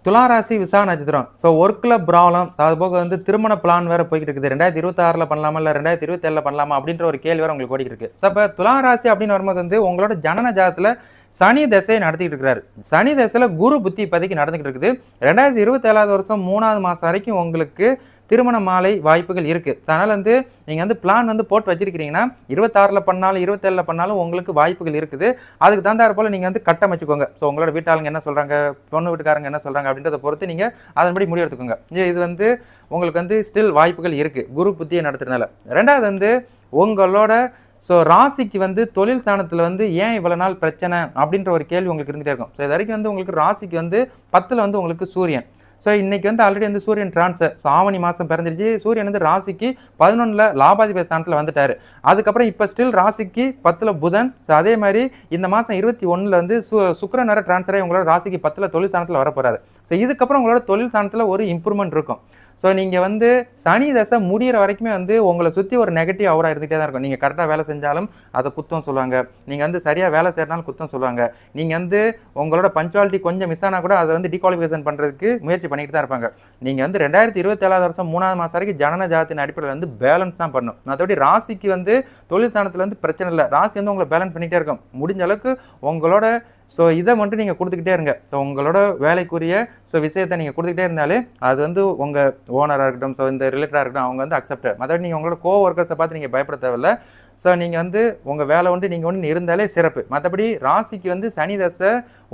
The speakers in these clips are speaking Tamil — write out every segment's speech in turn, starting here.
துளாராசி விசா நட்சத்திரம். ஸோ ஒர்க்கில் ப்ராப்ளம், அது போக வந்து திருமண பிளான் வேறு போய்கிட்டு இருக்குது. 2026 பண்ணலாமா இல்லை 2027 பண்ணலாமா அப்படின்ற ஒரு கேள்வி வேறு உங்களுக்கு ஓடிக்கிட்டு இருக்கு. ஸோ இப்போ துளாராசி அப்படின்னு வரும்போது வந்து உங்களோட ஜனன ஜாதத்தில் சனி தசையை நடத்திக்கிட்டு இருக்கிறாரு. சனி தசையில் குரு புத்தி இப்போதைக்கு நடந்துகிட்டு இருக்குது. 2027 வருஷம் 3வது மாதம் வரைக்கும் உங்களுக்கு திருமண மாலை வாய்ப்புகள் இருக்குது. அதனால் வந்து நீங்கள் வந்து பிளான் வந்து போட்டு வச்சிருக்கிறீங்கன்னா 26 பண்ணாலும் 27 பண்ணாலும் உங்களுக்கு வாய்ப்புகள் இருக்குது. அதுக்கு தகுந்தாற் போல் நீங்கள் வந்து கட்டமைச்சுக்கோங்க. ஸோ உங்களோட வீட்டாளுங்க என்ன சொல்கிறாங்க, பொண்ணு வீட்டுக்காரங்க என்ன சொல்கிறாங்க அப்படின்றத பொறுத்து நீங்கள் அதன்படி முடிவு எடுத்துக்கோங்க. இது வந்து உங்களுக்கு வந்து ஸ்டில் வாய்ப்புகள் இருக்குது குரு புத்தியை நடத்துறதுனால. ரெண்டாவது வந்து உங்களோட ராசிக்கு வந்து தொழில் ஸ்தானத்தில் வந்து ஏன் இவ்வளோ நாள் பிரச்சனை அப்படின்ற ஒரு கேள்வி உங்களுக்கு இருந்துகிட்டே இருக்கும். ஸோ இது வரைக்கும் வந்து உங்களுக்கு ராசிக்கு வந்து 10ல் வந்து உங்களுக்கு சூரியன். ஸோ இன்றைக்கி வந்து ஆல்ரெடி வந்து சூரியன் ட்ரான்ஸ்ஃபர். ஸோ ஆவணி மாதம் பிறந்துருச்சு. சூரியன் வந்து ராசிக்கு 11ல் லாபாதிபதி ஸ்தானத்தில் வந்துட்டார். அதுக்கப்புறம் இப்போ ஸ்டில் ராசிக்கு 10ல் புதன். ஸோ அதே மாதிரி இந்த மாதம் 21ல் வந்து சுக்கிரன் வேறு ட்ரான்ஸ்ஃபர் ஆகி உங்களோட ராசிக்கு 10ல் தொழில் ஸ்தானத்தில் வரப்போகிறாரு. ஸோ இதுக்கப்புறம் உங்களோட தொழில் ஸ்தானத்தில் ஒரு இம்ப்ரூவ்மெண்ட் இருக்கும். ஸோ நீங்கள் வந்து சனி தசை முடிகிற வரைக்குமே வந்து உங்களை சுற்றி ஒரு நெகட்டிவ் அவராக இருந்துகிட்டே தான் இருக்கும். நீங்கள் கரெக்டாக வேலை செஞ்சாலும் அதை குத்தம் சொல்லுவாங்க. நீங்கள் வந்து சரியாக வேலை செய்யறனாலும் குத்தம் சொல்லுவாங்க. நீங்கள் வந்து உங்களோட பஞ்சுவாலிட்டி கொஞ்சம் மிஸ் ஆனால் கூட அதை வந்து டிகுவாலிஃபிகேஷன் பண்ணுறதுக்கு முயற்சி பண்ணிட்டு தான் இருப்பாங்க. நீங்கள் வந்து 2027 வருஷம் 3வது மாதம் வரைக்கும் ஜனன ஜாதத்தின் அடிப்படையில் வந்து பேலன்ஸ் தான் பண்ணணும். மற்றபடி ராசிக்கு வந்து தொழில் ஸ்தானத்தில் வந்து பிரச்சனை இல்லை. ராசி வந்து உங்களை பேலன்ஸ் பண்ணிகிட்டே இருக்கும். முடிஞ்ச அளவுக்கு உங்களோட இதை மட்டும் நீங்கள் கொடுத்துக்கிட்டே இருங்க. உங்களோட வேலைக்குரிய விஷயத்தை நீங்கள் கொடுத்துக்கிட்டே இருந்தாலே அது வந்து உங்கள் ஓனராக இருக்கட்டும், இந்த ரிலேட்டடாக இருக்கட்டும், அவங்க வந்து அக்செப்ட். மற்றபடி நீங்கள் உங்களோட ஒர்க்கர்ஸை பார்த்து நீங்கள் பயப்பட தேவையில்லை. நீங்கள் வந்து உங்கள் வேலை வந்து நீங்கள் ஒன்று இருந்தாலே சிறப்பு. மற்றபடி ராசிக்கு வந்து சனி தசை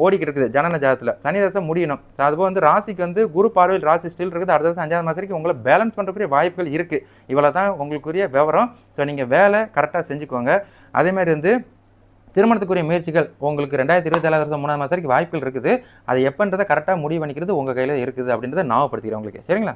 ஓடிக்கிட்டு இருக்குது ஜனன ஜாதத்தில். சனி தசை முடியணும். அதுபோல் வந்து ராசிக்கு வந்து குரு பார்வையில் ராசி ஸ்டில் இருக்குது. அடுத்த வருஷம் 5வது மாதம் வரைக்கும் உங்களை பேலன்ஸ் பண்ணுறக்கூடிய வாய்ப்புகள் இருக்குது. இவ்வளோ தான் உங்களுக்குரிய விவரம். நீங்கள் வேலை கரெக்டாக செஞ்சுக்கோங்க. அதேமாதிரி வந்து திருமணத்துக்குரிய முயற்சிகள் உங்களுக்கு 2027 வருஷம் 3வது மாதம் வரைக்கும் வாய்ப்புகள் இருக்குது. அது எப்பன்றதை கரெக்டாக முடிவு பண்ணிக்கிறது உங்கள் கையில் இருக்குது அப்படின்றத ஞாபகப்படுத்திக்கிறேன் உங்களுக்கு. சரிங்களா?